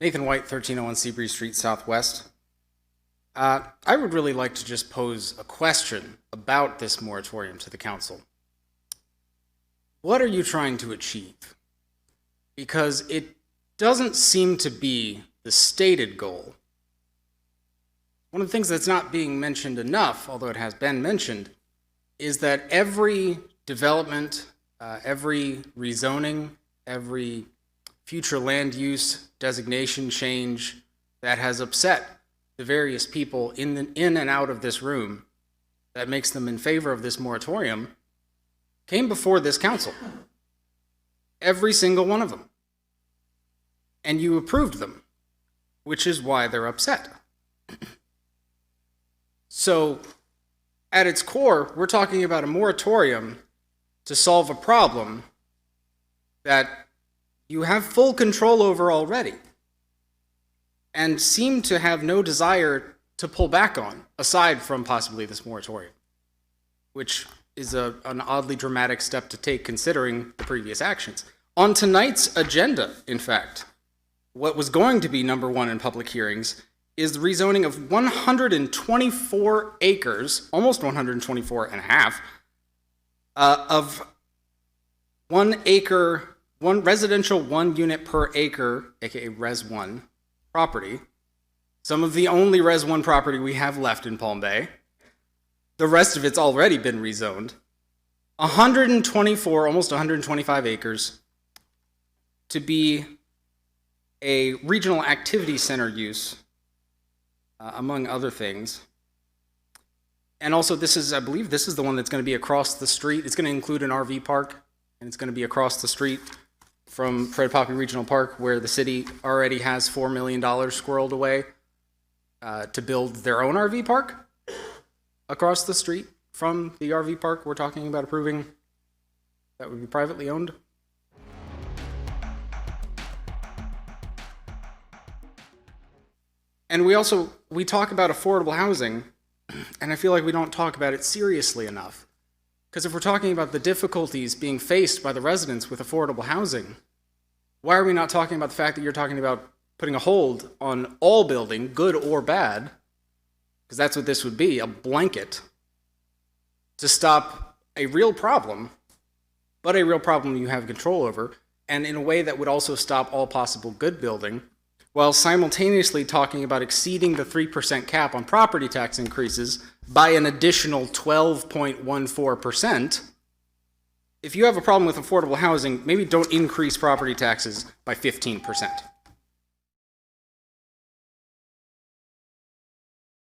Nathan White, 1301 Seabreeze Street, Southwest. I would really like to just pose a question about this moratorium to the council. What are you trying to achieve? Because it doesn't seem to be the stated goal. One of the things that's not being mentioned enough, although it has been mentioned, is that every development, every rezoning, every future land use designation change that has upset the various people in and out of this room that makes them in favor of this moratorium came before this council. Every single one of them. And you approved them, which is why they're upset. So, at its core, we're talking about a moratorium to solve a problem that you have full control over already and seem to have no desire to pull back on, aside from possibly this moratorium, which is an oddly dramatic step to take considering the previous actions. On tonight's agenda, in fact, what was going to be number one in public hearings is the rezoning of 124 acres, almost 124 and a half, of 1 acre, one residential 1 unit per acre, aka Res 1 property, some of the only Res 1 property we have left in Palm Bay. The rest of it's already been rezoned. 124, almost 125 acres to be a regional activity center use, among other things. And also this is, I believe this is the one that's going to be across the street. It's going to include an RV park, and it's going to be across the street from Fred Poppy Regional Park, where the city already has $4 million squirreled away to build their own RV park across the street from the RV park we're talking about approving that would be privately owned. And we talk about affordable housing, and I feel like we don't talk about it seriously enough. Because if we're talking about the difficulties being faced by the residents with affordable housing, why are we not talking about the fact that you're talking about putting a hold on all building, good or bad, because that's what this would be, a blanket, to stop a real problem, but a real problem you have control over, and in a way that would also stop all possible good building, while simultaneously talking about exceeding the 3% cap on property tax increases by an additional 12.14%. If you have a problem with affordable housing, maybe don't increase property taxes by 15%.